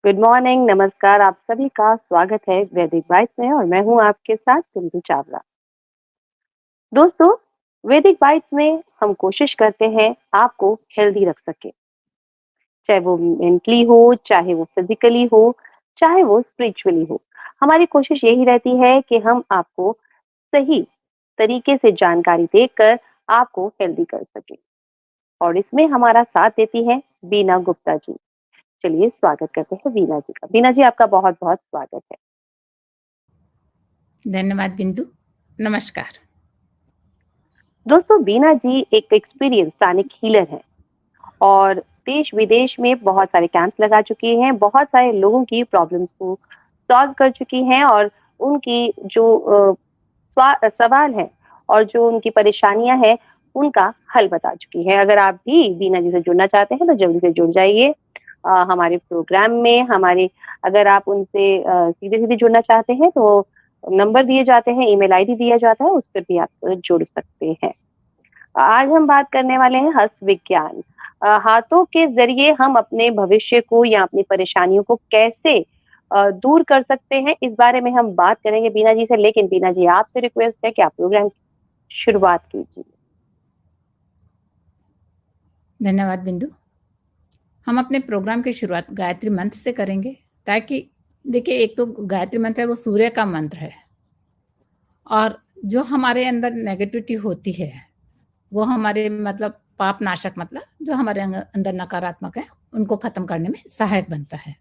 Good morning, नमस्कार, आप सभी का स्वागत है वैदिक बाइट्स में और मैं हूँ आपके साथ सिंधु चावला। दोस्तों, वैदिक बाइट्स में हम कोशिश करते हैं आपको हेल्दी रख सकें, चाहे वो मेंटली हो, चाहे वो फिजिकली हो, चाहे वो स्पिरिचुअली हो। हमारी कोशिश यही रहती है कि हम आपको सही तरीके से जानकारी देकर आपको हेल्दी कर सकें और इसमें हमारा साथ देती हैं बीना गुप्ता जी। चलिए स्वागत करते हैं बीना जी का। बीना जी, आपका बहुत-बहुत स्वागत है। धन्यवाद बिंदु। नमस्कार। दोस्तों, बीना जी एक एक्सपीरियंस सानिक हीलर है और देश-विदेश में बहुत सारे कैंप्स लगा चुकी हैं, बहुत सारे लोगों की प्रॉब्लम्स को सॉल्व कर चुकी हैं और उनकी जो सवाल है और जो उनकी परेशानियाँ हैं, उनका हल बता चुकी हैं। अगर आप भी बीना जी से जुड़ना चाहते हैं, तो जल्दी से जुड़ जाइए हमारे प्रोग्राम में। हमारे अगर आप उनसे सीधे-सीधे जुड़ना चाहते हैं, तो नंबर दिए जाते हैं, ईमेल आईडी दिया जाता है, उस पर भी आप जुड़ सकते हैं। आज हम बात करने वाले हैं हस्त विज्ञान। हाथों के ज़रिए हम अपने भविष्य को या अपनी परेशानियों को कैसे दूर कर सकते हैं, इस बारे में हम बात करेंगे बीना जी से। लेकिन बीना जी, आपसे रिक्वेस्ट है कि आप प्रोग्राम की शुरुआत कीजिए। धन्यवाद बिंदु। हम अपने प्रोग्राम की शुरुआत गायत्री मंत्र से करेंगे ताकि देखिए, एक तो गायत्री मंत्र है वो सूर्य का मंत्र है और जो हमारे अंदर नेगेटिविटी होती है वो हमारे मतलब पाप नाशक, मतलब जो हमारे अंदर नकारात्मक है उनको खत्म करने में सहायक बनता है।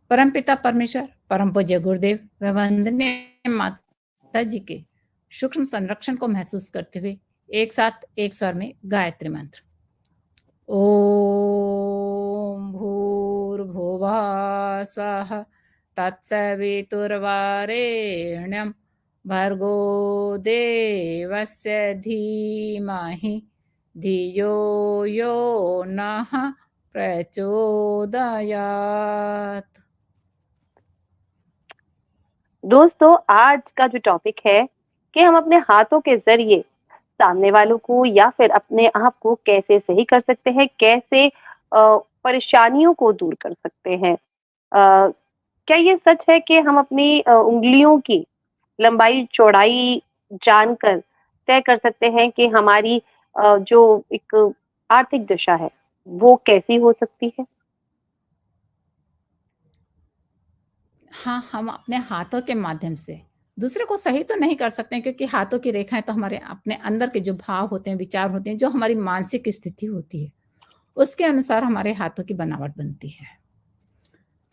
परम पिता परमेश्वर, परम पूज्य गुरुदेव व वंदनीय माता जी के सूक्ष्म संरक्षण को महसूस करते हुए एक साथ एक स्वर में गायत्री मंत्र। ॐ भूर्भुवः स्वः तत्सवितुर्वरेण्यं भर्गो देवस्य धीमहि धियो यो नः प्रचोदयात्। दोस्तों, आज का जो टॉपिक है कि हम अपने हाथों के ज़रिए सामने वालों को या फिर अपने आप को कैसे सही कर सकते हैं, कैसे परेशानियों को दूर कर सकते हैं। क्या ये सच है कि हम अपनी उँगलियों की लंबाई-चौड़ाई जानकर तय कर सकते हैं कि हमारी जो एक आर्थिक दशा है, वो कैसी हो सकती है? हाँ, हम अपने हाथों के माध्यम से दूसरे को सही तो नहीं कर सकते हैं, क्योंकि हाथों की रेखाएँ तो हमारे अपने अंदर के जो भाव होते हैं, विचार होते हैं, जो हमारी मानसिक स्थिति होती है, उसके अनुसार हमारे हाथों की बनावट बनती है।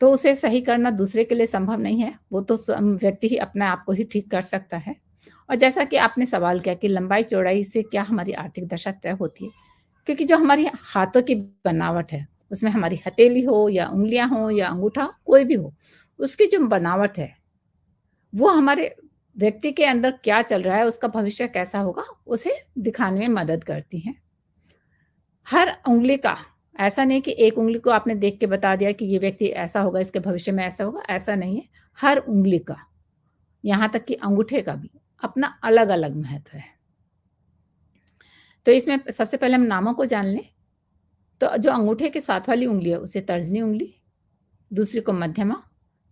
तो उसे सही करना दूसरे के लिए संभव नहीं है, वो तो व्यक्ति ही अपने आप को ही ठीक कर सकता है। और जैसा कि आपने सवाल किया कि लंबाई-चौड़ाई से क्या हमारी आर्थिक दशा तय होती है, क्योंकि जो हमारी हाथों की बनावट है, उसमें हमारी हथेली हो या उँगलियाँ हो या अंगूठा कोई भी हो, उसकी जो बनावट है, वो हमारे व्यक्ति के अंदर क्या चल रहा है, उसका भविष्य कैसा होगा, उसे दिखाने में मदद करती हैं। हर उँगली का ऐसा नहीं कि एक उँगली को आपने देख के बता दिया कि ये व्यक्ति ऐसा होगा, इसके भविष्य में ऐसा होगा, ऐसा नहीं है। हर उँगली का, यहाँ तक कि अंगूठे का भी अपना अलग-अलग महत्व है। तो इसमें सबसे पहले हम नामों को जान लें। तो जो अंगूठे के साथ वाली उँगली है, उसे तर्जनी उँगली, दूसरी को मध्यमा,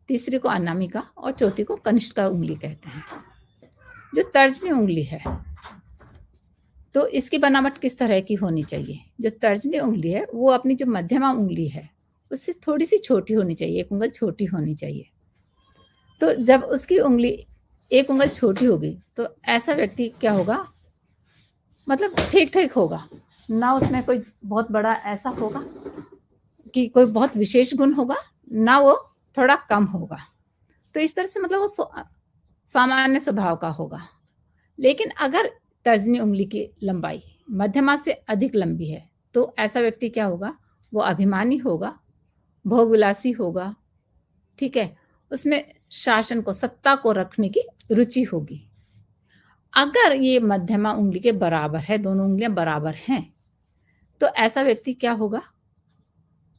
तीसरी को अनामिका और चौथी को कनिष्ठा उँगली कहते हैं। जो तर्जनी उँगली है, तो इसकी बनावट किस तरह की होनी चाहिए? जो तर्जनी उँगली है, वो अपनी जो मध्यमा उँगली है, उससे थोड़ी-सी छोटी होनी चाहिए, एक उँगल छोटी होनी चाहिए। तो जब उसकी उँगली एक उँगल छोटी होगी, तो ऐसा व्यक्ति क्या होगा, मतलब ठीक-ठीक होगा। ना उसमें कोई बहुत बड़ा ऐसा होगा कि कोई बहुत विशेष गुण होगा, ना वो थोड़ा कम होगा। तो इस तरह से मतलब वो सामान्य स्वभाव का होगा। लेकिन अगर तर्जनी उँगली की लंबाई मध्यमा से अधिक लंबी है, तो ऐसा व्यक्ति क्या होगा, वो अभिमानी होगा, भोगविलासी होगा, ठीक है? उसमें शासन को, सत्ता को रखने की रुचि होगी। अगर ये मध्यमा उँगली के बराबर है, दोनों उँगलियाँ बराबर हैं, तो ऐसा व्यक्ति क्या होगा,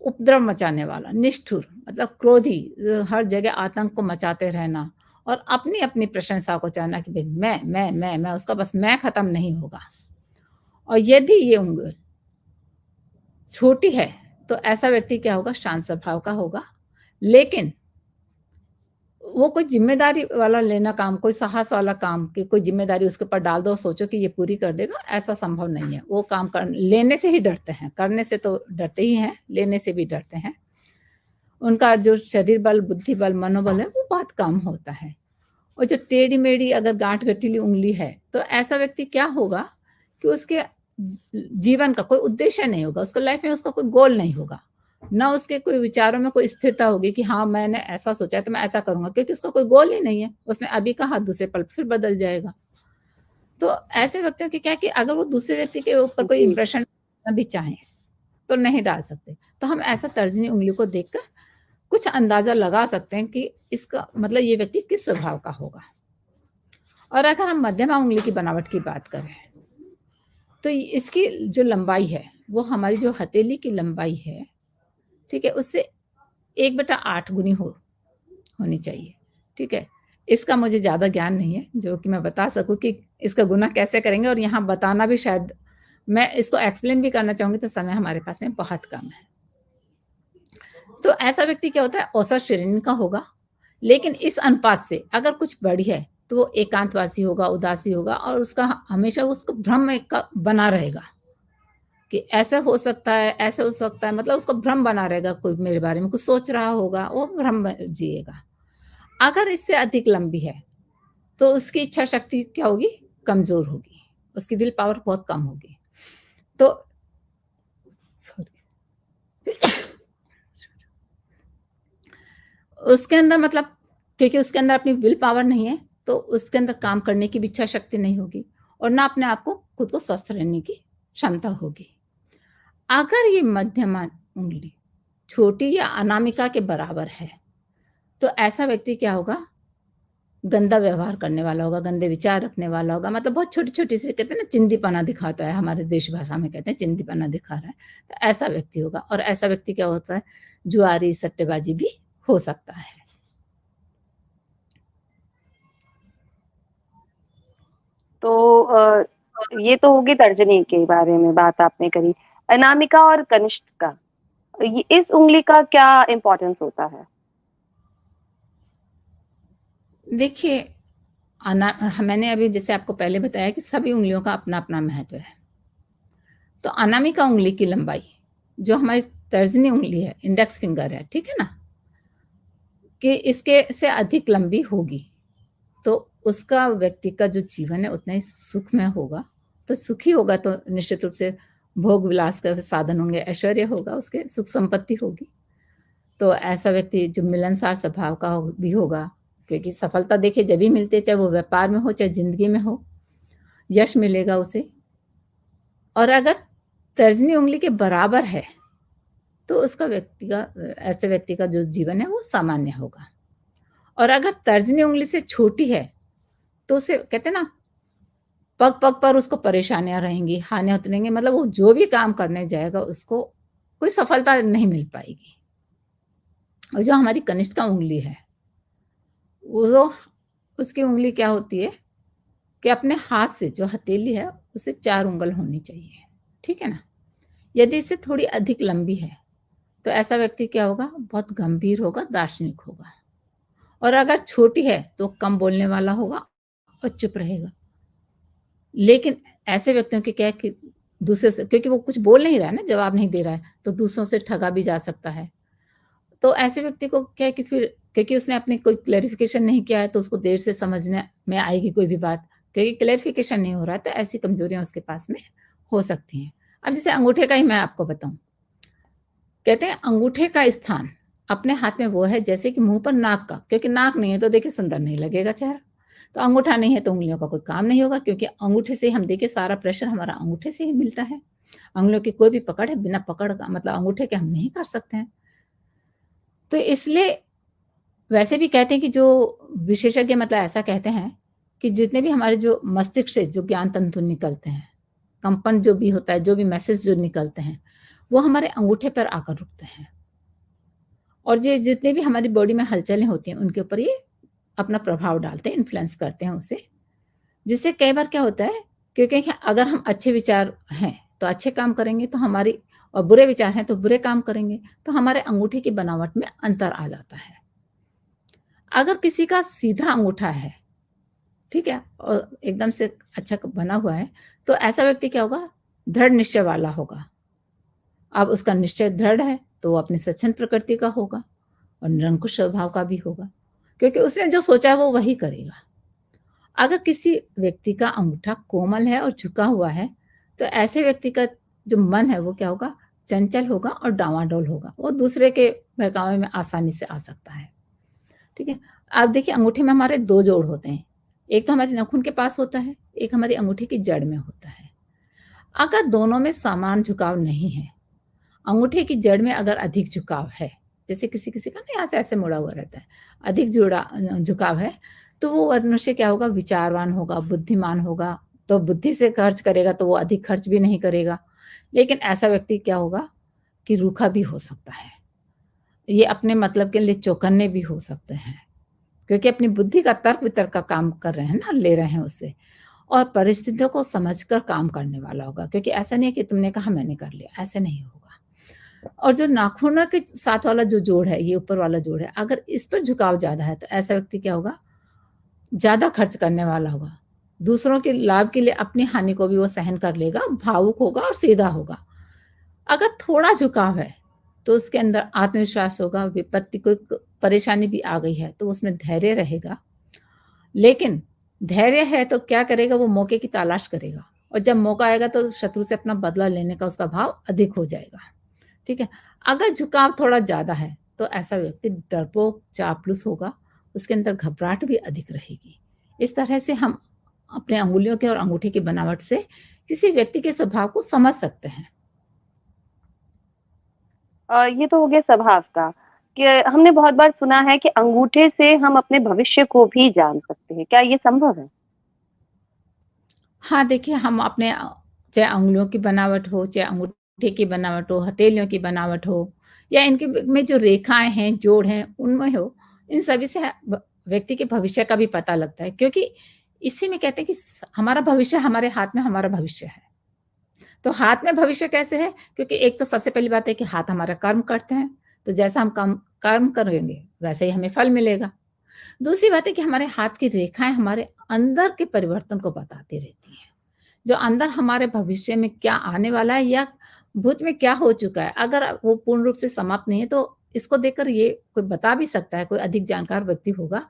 उपद्रव मचाने वाला, निष्ठुर, मतलब क्रोधी, हर जगह आतंक को मचाते रहना और अपनी-अपनी प्रशंसा को चाहना कि भई मैं, उसका बस मैं खत्म नहीं होगा। और यदि ये छोटी है, तो ऐसा व्यक्ति क्या होगा, शांत स्वभाव का होगा, लेकिन वो कोई ज़िम्मेदारी वाला लेना काम, कोई साहस वाला काम कि कोई ज़िम्मेदारी उसके ऊपर डाल दो और सोचो कि ये पूरी कर देगा, ऐसा संभव नहीं है। वो काम कर लेने से ही डरते हैं, करने से तो डरते ही हैं, लेने से भी डरते हैं। उनका जो शरीर बल, बुद्धि बल, मनोबल है, वो बहुत कम होता है। और जो टेढ़ी-मेढ़ी अगर गाँठ-गठीली उँगली है, तो ऐसा व्यक्ति क्या होगा कि उसके जीवन का कोई उद्देश्य नहीं होगा, उसको लाइफ़ में उसका कोई गोल नहीं होगा। ना उसके कोई विचारों में कोई स्थिरता होगी कि हाँ, मैंने ऐसा सोचा है तो मैं ऐसा करूँगा, क्योंकि उसका कोई गोल ही नहीं है। उसने अभी कहा दूसरे पल फिर बदल जाएगा। तो ऐसे व्यक्तियों की क्या है कि अगर वो दूसरे व्यक्ति के ऊपर कोई जी। इम्प्रेशन डालना भी चाहें, तो नहीं डाल सकते। तो हम ऐसा तर्जनी उँगली को देखकर कुछ अंदाज़ा लगा सकते हैं कि इसका मतलब ये व्यक्ति किस स्वभाव का होगा। और अगर हम मध्यमा उँगली की बनावट की बात करें, तो इसकी जो लंबाई है, वो हमारी जो हथेली की लंबाई है, ठीक है? उससे 1/8 गुनी होनी चाहिए, ठीक है? इसका मुझे ज़्यादा ज्ञान नहीं है, जो कि मैं बता सकूँ कि इसका गुना कैसे करेंगे, और यहाँ बताना भी शायद मैं इसको एक्सप्लेन भी करना चाहूँगी तो समय हमारे पास में बहुत कम है। तो ऐसा व्यक्ति क्या होता है, औसत श्रेणी का होगा, लेकिन इस अनुपात से अगर कुछ बड़ी है, तो वो एकांतवासी होगा, उदासी होगा और उसका हमेशा उसको भ्रम एक का बना रहेगा कि ऐसा हो सकता है, ऐसा हो सकता है, मतलब उसको भ्रम बना रहेगा, कोई मेरे बारे में कुछ सोच रहा होगा, वो भ्रम में जिएगा। अगर इससे अधिक लंबी है, तो उसकी इच्छा शक्ति क्या होगी? कमज़ोर होगी, उसकी विल पावर बहुत कम होगी। तो सॉरी उसके अंदर मतलब क्योंकि उसके अंदर अपनी विल पावर नहीं है, तो उसके अंदर काम करने की भी इच्छा शक्ति नहीं होगी और ना अपने आप को खुद को स्वस्थ रहने की क्षमता होगी। अगर ये मध्यमा उँगली छोटी या अनामिका के बराबर है, तो ऐसा व्यक्ति क्या होगा? गंदा व्यवहार करने वाला होगा, गंदे विचार रखने वाला होगा, मतलब बहुत छोटी-छोटी सी कहते हैं ना चिंदीपना दिखाता है, हमारे देश भाषा में कहते हैं चिंदीपना दिखा रहा है, तो ऐसा व्यक्ति होगा और ऐसा व्यक्ति क्या होता है? जुआरी, सट्टेबाज़ी भी हो सकता है। तो ये तो होगी तर्जनी के बारे में बात आपने करी। अनामिका और कनिष्ठ का, ये इस उँगली का क्या इम्पोर्टेंस होता है? देखिए, मैंने अभी जैसे आपको पहले बताया कि सभी उँगलियों का अपना-अपना महत्व है। तो अनामिका उँगली की लंबाई, जो हमारी तर्जनी उँगली है, इंडेक्स फिंगर है, ठीक है ना? कि इसके से अधिक लंबी होगी, तो उसका व्यक्ति का जो जीवन है उतना ही सुखमय होगा। तो सुखी होगा तो निश्चित रूप से भोग-विलास का साधन होंगे, ऐश्वर्य होगा उसके, सुख संपत्ति होगी। तो ऐसा व्यक्ति जो मिलनसार स्वभाव का भी होगा, क्योंकि सफलता देखिए जब भी मिलती है, चाहे वो व्यापार में हो, चाहे ज़िंदगी में हो, यश मिलेगा उसे। और अगर तर्जनी उँगली के बराबर है, तो उसका व्यक्ति का ऐसे व्यक्ति का जो जीवन है वो सामान्य होगा। और अगर तर्जनी उँगली से छोटी है, तो उसे कहते हैं ना पग-पग पर उसको परेशानियाँ रहेंगी, हानियाँ उतरेंगी, मतलब वो जो भी काम करने जाएगा उसको कोई सफलता नहीं मिल पाएगी। और जो हमारी कनिष्ठ का उँगली है, वो उसकी उँगली क्या होती है कि अपने हाथ से जो हथेली है, उसे 4 उँगल होनी चाहिए, ठीक है ना? यदि इससे थोड़ी अधिक लंबी है, तो ऐसा व्यक्ति क्या होगा? बहुत गंभीर होगा, दार्शनिक होगा। और अगर छोटी है, तो कम बोलने वाला होगा और चुप रहेगा। लेकिन ऐसे व्यक्तियों की क्या है कि दूसरे से क्योंकि वो कुछ बोल नहीं रहा है ना, जवाब नहीं दे रहा है, तो दूसरों से ठगा भी जा सकता है। तो ऐसे व्यक्ति को क्या है कि फिर क्योंकि उसने अपनी कोई क्लैरिफ़िकेशन नहीं किया है, तो उसको देर से समझने में आएगी कोई भी बात, क्योंकि क्लैरिफ़िकेशन नहीं हो रहा है, तो ऐसी कमज़ोरियाँ उसके पास में हो सकती हैं। अब जैसे अंगूठे का ही मैं आपको बताऊँ, कहते हैं अंगूठे का स्थान अपने हाथ में वो है जैसे कि मुँह पर नाक का, क्योंकि नाक नहीं है तो देखिए सुंदर नहीं लगेगा चेहरा। तो अंगूठा नहीं है तो उँगलियों का कोई काम नहीं होगा, क्योंकि अंगूठे से ही हम देखिए सारा प्रेशर हमारा अंगूठे से ही मिलता है। अंगुलियों की कोई भी पकड़ है, बिना पकड़ का मतलब अंगूठे के हम नहीं कर सकते हैं। तो इसलिए वैसे भी कहते हैं कि जो विशेषज्ञ मतलब ऐसा कहते हैं कि जितने भी हमारे जो मस्तिष्क से जो ज्ञान तंतु निकलते हैं, कंपन जो भी होता है, जो भी मैसेज जो निकलते हैं, वो हमारे अंगूठे पर आकर रुकते हैं। और ये जितने भी हमारी बॉडी में हलचलें होती हैं, उनके ऊपर ये अपना प्रभाव डालते हैं, इन्फ्लुएंस करते हैं उसे। जिससे कई बार क्या होता है, क्योंकि अगर हम अच्छे विचार हैं, तो अच्छे काम करेंगे तो हमारी और बुरे विचार हैं तो बुरे काम करेंगे, तो हमारे अंगूठे की बनावट में अंतर आ जाता है। अगर किसी का सीधा अंगूठा है, ठीक है? और एकदम से अच्छा क बना हुआ है, तो ऐसा व्यक्ति क्या होगा? दृढ़ निश्चय वाला होगा। अब उसका निश्चय दृढ़ है, तो वो अपनी स्वच्छंद प्रकृति का होगा और निरंकुश स्वभाव का भी होगा, क्योंकि उसने जो सोचा है वो वही करेगा। अगर किसी व्यक्ति का अंगूठा कोमल है और झुका हुआ है, तो ऐसे व्यक्ति का जो मन है वो क्या होगा? चंचल होगा और डावाडोल होगा। वो दूसरे के बहकावे में आसानी से आ सकता है, ठीक है? आप देखिए अंगूठे में हमारे 2 जोड़ होते हैं। एक तो हमारे नाखून के पास होता है, एक हमारी अंगूठे की जड़ में होता है। अगर दोनों में समान झुकाव नहीं है, अंगूठे की जड़ में अगर अधिक झुकाव है, जैसे किसी-किसी का ना यहाँ से ऐसे मुड़ा हुआ रहता है, अधिक झुकाव है, तो वो मनुष्य क्या होगा? विचारवान होगा, बुद्धिमान होगा, तो बुद्धि से खर्च करेगा तो वो अधिक खर्च भी नहीं करेगा। लेकिन ऐसा व्यक्ति क्या होगा कि रूखा भी हो सकता है। ये अपने मतलब के लिए चौकन्ने भी हो सकते हैं, क्योंकि अपनी बुद्धि का तर्क-वितर्क का काम कर रहे हैं ना, ले रहे हैं उससे। और परिस्थितियों को समझकर काम करने वाला होगा, क्योंकि ऐसा नहीं है कि तुमने कहा मैंने कर लिया, ऐसे नहीं होगा। और जो नाखूनों के साथ वाला जो जोड़ है, ये ऊपर वाला जोड़ है, अगर इस पर झुकाव ज़्यादा है, तो ऐसा व्यक्ति क्या होगा? ज़्यादा खर्च करने वाला होगा। दूसरों के लाभ के लिए अपनी हानि को भी वो सहन कर लेगा, भावुक होगा और सीधा होगा। अगर थोड़ा झुकाव है, तो उसके अंदर आत्मविश्वास होगा, विपत्ति कोई परेशानी भी आ गई है, तो उसमें धैर्य रहेगा। लेकिन धैर्य है तो क्या करेगा? वो मौके की तलाश करेगा और जब मौका आएगा तो शत्रु से अपना बदला लेने का उसका भाव अधिक हो जाएगा, ठीक है? अगर झुकाव थोड़ा ज़्यादा है, तो ऐसा व्यक्ति डरपोक, चापलूस होगा, उसके अंदर घबराहट भी अधिक रहेगी। इस तरह से हम अपने अंगुलियों के और अंगूठे की बनावट से किसी व्यक्ति के स्वभाव को समझ सकते हैं। ये तो हो गया स्वभाव का, कि हमने बहुत बार सुना है कि अंगूठे से हम अपने भविष्य को भी जान सकते हैं। क्या ये संभव है? हाँ, देखिए हम अपने चाहे अंगुलियों की बनावट हो, चाहे अंगूठे की बनावट हो, हथेलियों की बनावट हो या इनके में जो रेखाएँ हैं, जोड़ हैं, उनमें हो, इन सभी से व्यक्ति के भविष्य का भी पता लगता है, क्योंकि इसी में कहते हैं कि हमारा भविष्य हमारे हाथ में हमारा भविष्य है। तो हाथ में भविष्य कैसे है? क्योंकि एक तो सबसे पहली बात है कि हाथ हमारा कर्म करते हैं, तो जैसा हम कर्म करेंगे, वैसे ही हमें फल मिलेगा। दूसरी बात है कि हमारे हाथ की रेखाएँ हमारे अंदर के परिवर्तन को बताती रहती हैं। जो अंदर हमारे भविष्य में क्या आने वाला है या भूत में क्या हो चुका है, अगर वो पूर्ण रूप से समाप्त नहीं है, तो इसको देखकर ये कोई बता भी सकता है, कोई अधिक जानकार व्यक्ति होगा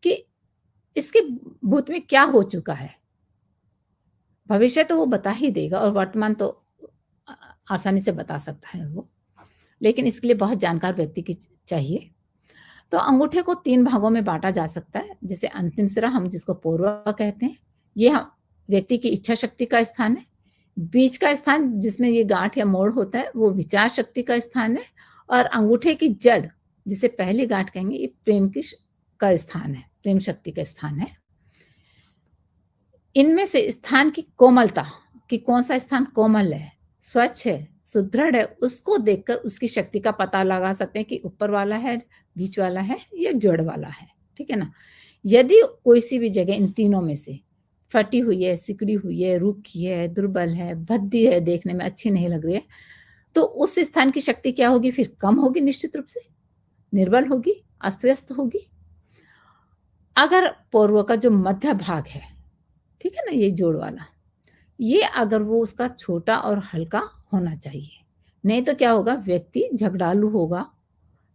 कि इसके भूत में क्या हो चुका है। भविष्य तो वो बता ही देगा और वर्तमान तो अ, आसानी से बता सकता है वो, लेकिन इसके लिए बहुत जानकार व्यक्ति की चाहिए। तो अंगूठे को 3 भागों में बाँटा जा सकता है, जैसे अंतिम सिरा हम जिसको पोरवा कहते हैं, ये व्यक्ति की इच्छा शक्ति का स्थान है। बीच का स्थान जिसमें ये गाँठ या मोड़ होता है, वो विचार शक्ति का स्थान है और अंगूठे की जड़, जिसे पहली गाँठ कहेंगे, ये प्रेम की का स्थान है, प्रेम शक्ति का स्थान है। इनमें से स्थान की कोमलता, कि कौन-सा स्थान कोमल है, स्वच्छ है, सुदृढ़ है, उसको देखकर उसकी शक्ति का पता लगा सकते हैं कि ऊपर वाला है, बीच वाला है या जड़ वाला है, ठीक है ना? यदि कोई-सी भी जगह इन तीनों में से फटी हुई है, सिकुड़ी हुई है, रूखी है, दुर्बल है, भद्दी है, देखने में अच्छी नहीं लग रही है, तो उस स्थान की शक्ति क्या होगी फिर? कम होगी निश्चित रूप से, निर्बल होगी, अस्त-व्यस्त होगी। अगर पूर्व का जो मध्य भाग है, ठीक है ना, ये जोड़ वाला, ये अगर वो उसका छोटा और हल्का होना चाहिए, नहीं तो क्या होगा? व्यक्ति झगड़ालू होगा,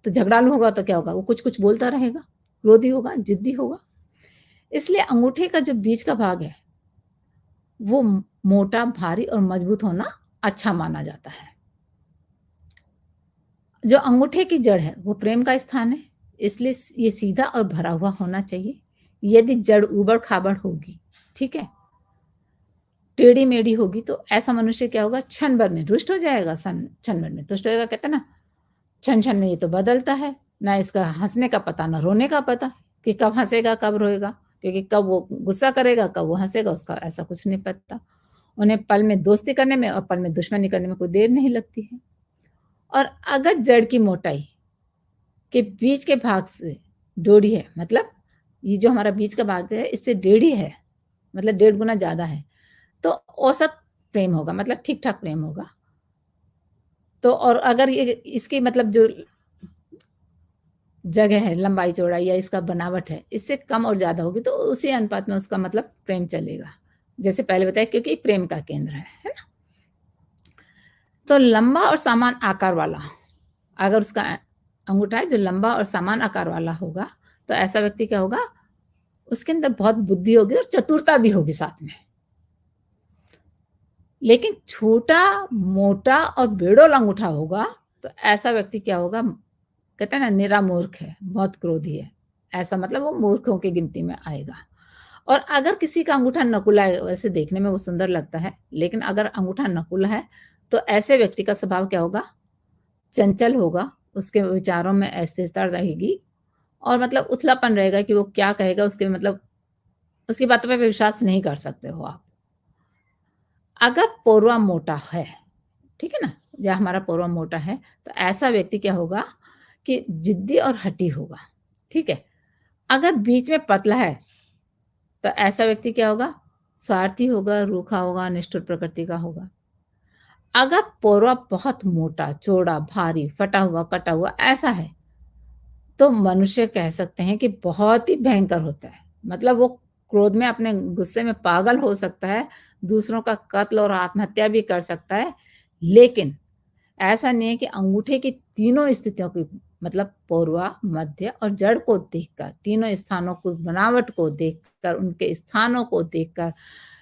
तो झगड़ालू होगा तो क्या होगा? वो कुछ-कुछ बोलता रहेगा, क्रोधी होगा, जिद्दी होगा। इसलिए अंगूठे का जो बीच का भाग है, वो मोटा, भारी और मजबूत होना अच्छा माना जाता है। जो अंगूठे की जड़ है, वो प्रेम का स्थान है, इसलिए ये सीधा और भरा हुआ होना चाहिए। यदि जड़ ऊबड़-खाबड़ होगी, ठीक है? टेढ़ी-मेढ़ी होगी तो ऐसा मनुष्य क्या होगा? क्षण भर में रुष्ट हो जाएगा, क्षण भर में तुष्ट हो जाएगा। कहते हैं ना, क्षण-क्षण में ये तो बदलता है, ना इसका हँसने का पता, ना रोने का पता, कि कब हँसेगा, कब रोएगा, क्योंकि कब वो गुस्सा करेगा, कब वो हँसेगा, उसका ऐसा कुछ नहीं पता। उन्हें पल में दोस्ती करने में और पल में दुश्मनी करने में कोई देर नहीं लगती है। और अगर जड़ की मोटाई के बीच के भाग से डोरी है, मतलब ये जो हमारा बीच का भाग है, इससे टेढ़ी है, मतलब 1.5 गुना ज़्यादा है, तो औसत प्रेम होगा, मतलब ठीक-ठाक प्रेम होगा। तो और अगर ये इसकी मतलब जो जगह है, लंबाई चौड़ाई या इसका बनावट है, इससे कम और ज़्यादा होगी तो उसी अनुपात में उसका मतलब प्रेम चलेगा। जैसे पहले बताया, क्योंकि प्रेम का केंद्र है ना? तो लंबा और समान आकार वाला, अगर उसका अंगूठा है जो लंबा और समान आकार वाला होगा, तो ऐसा व्यक्ति क्या होगा, उसके अंदर बहुत बुद्धि होगी और चतुरता भी होगी साथ में। लेकिन छोटा, मोटा और बेडौल अंगूठा होगा, तो ऐसा व्यक्ति क्या होगा, कहते हैं ना, निरा मूर्ख है, बहुत क्रोधी है। ऐसा मतलब वो मूर्खों की गिनती में आएगा। और अगर किसी का अंगूठा नकुला है, वैसे देखने में वो सुंदर लगता है, लेकिन अगर अंगूठा नकुला है, तो ऐसे व्यक्ति का स्वभाव क्या होगा, चंचल होगा, उसके विचारों में अस्थिरता रहेगी और मतलब उथलापन रहेगा कि वो क्या कहेगा, उसके मतलब उसकी बातों पे विश्वास नहीं कर सकते हो आप। अगर पोरवा मोटा है, ठीक है ना? या हमारा पोरवा मोटा है, तो ऐसा व्यक्ति क्या होगा कि जिद्दी और हठी होगा, ठीक है? अगर बीच में पतला है, तो ऐसा व्यक्ति क्या होगा, स्वार्थी होगा, रूखा होगा, निष्ठुर प्रकृति का होगा। अगर पोरवा बहुत मोटा, चौड़ा, भारी, फटा हुआ, कटा हुआ ऐसा है, तो मनुष्य कह सकते हैं कि बहुत ही भयंकर होता है। मतलब वो क्रोध में, अपने गुस्से में पागल हो सकता है, दूसरों का कत्ल और आत्महत्या भी कर सकता है। लेकिन ऐसा नहीं है कि अंगूठे की तीनों स्थितियों की, मतलब पूर्वा, मध्य और जड़ को देखकर, तीनों स्थानों को, बनावट को देखकर, उनके स्थानों को देखकर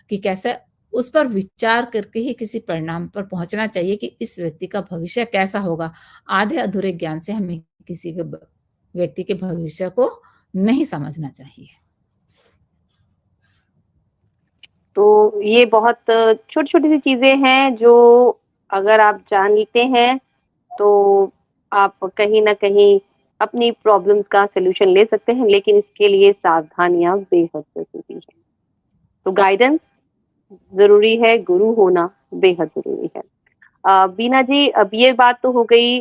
कि कैसे, उस पर विचार करके ही किसी परिणाम पर पहुंचना चाहिए कि इस व्यक्ति का भविष्य कैसा होगा। आधे अधूरे ज्ञान से हमें किसी के व्यक्ति के भविष्य को नहीं समझना चाहिए। तो ये बहुत छोटी-छोटी सी चीज़ें हैं जो अगर आप जान लेते हैं, तो आप कहीं न कहीं अपनी प्रॉब्लम्स का सॉल्यूशन ले सकते हैं, लेकिन इसके लिए सावधानियाँ बेहद ज़रूरी हैं। तो गाइडेंस ज़रूरी है, गुरु होना बेहद ज़रूरी है। बीना जी, अब ये बात तो हो गई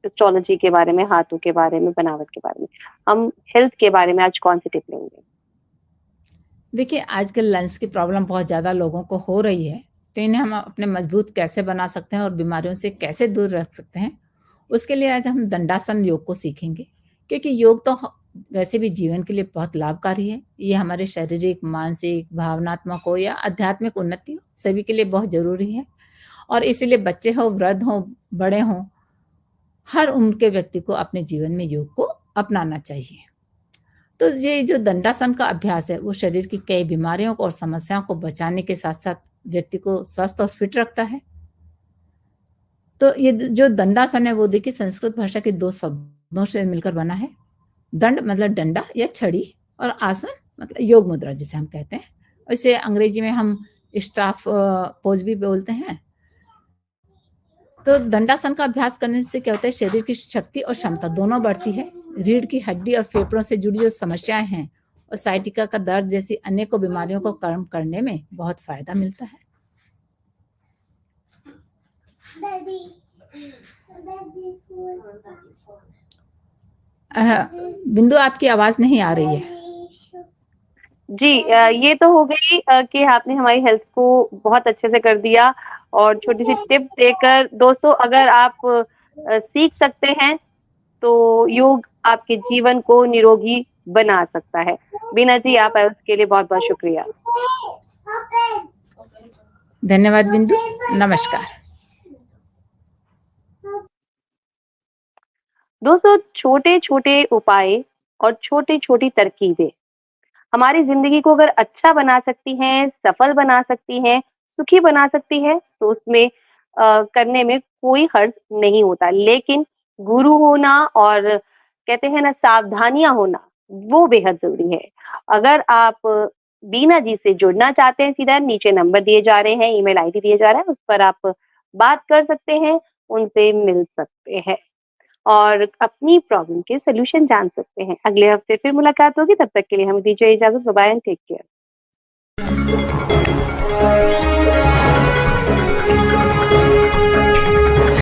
एस्ट्रोलॉजी के बारे में, हाथों के बारे में, बनावट के बारे में। हम हेल्थ के बारे में आज कौन-सी टिप लेंगे? देखिए, आजकल लंग्स की प्रॉब्लम बहुत ज़्यादा लोगों को हो रही है, तो इन्हें हम अपने मजबूत कैसे बना सकते हैं और बीमारियों से कैसे दूर रख सकते हैं, उसके लिए आज हम दंडासन योग को सीखेंगे। क्योंकि योग तो वैसे भी जीवन के लिए बहुत लाभकारी है। ये हमारे शारीरिक, मानसिक, भावनात्मक हो या आध्यात्मिक उन्नति हो, सभी के लिए बहुत ज़रूरी है। और इसीलिए बच्चे हों, वृद्ध हों, बड़े हों, हर उम्र के व्यक्ति को अपने जीवन में योग को अपनाना चाहिए। तो ये जो दंडासन का अभ्यास है, वो शरीर की कई बीमारियों को और समस्याओं को बचाने के साथ-साथ व्यक्ति को स्वस्थ और फिट रखता है। तो ये जो दंडासन है, वो देखिए संस्कृत भाषा के 2 शब्दों से मिलकर बना है। दंड मतलब डंडा या छड़ी, और आसन मतलब योग मुद्रा जिसे हम कहते हैं। इसे अंग्रेजी में हम स्टाफ पोज भी बोलते हैं। तो दंडासन का अभ्यास करने से क्या होता है, शरीर की शक्ति और क्षमता दोनों बढ़ती है। रीढ़ की हड्डी और फेफड़ों से जुड़ी जो समस्याएं हैं और साइटिका का दर्द जैसी अनेकों बीमारियों को कम करने में बहुत फायदा मिलता है। बिंदु, आपकी आवाज नहीं आ रही है। जी, ये तो हो गई कि आपने हमारी हेल्थ को बहुत अच्छे से कर दिया और छोटी-सी टिप देकर दोस्तों, अगर आप सीख सकते हैं, तो योग आपके जीवन को निरोगी बना सकता है। बीना जी, आप आए उसके लिए बहुत-बहुत शुक्रिया। धन्यवाद बिंदु, नमस्कार। दोस्तों, छोटे-छोटे उपाय और छोटी-छोटी तरकीबें हमारी ज़िंदगी को अगर अच्छा बना सकती हैं, सफल बना सकती हैं, सुखी बना सकती हैं, तो उसमें करने में कोई हर्ज नहीं होता। लेकिन गुरु होना और कहते हैं ना सावधानियाँ होना, वो बेहद ज़रूरी है। अगर आप बीना जी से जुड़ना चाहते हैं, सीधा नीचे नंबर दिए जा रहे हैं, ईमेल आईडी दिया जा रहा है, उस पर आप बात कर सकते हैं, उनसे मिल सकते हैं। और अपनी प्रॉब्लम के सॉल्यूशन जान सकते हैं। अगले हफ्ते फिर मुलाकात होगी, तब तक के लिए हमें दीजिए इजाज़त। Bye bye and take care.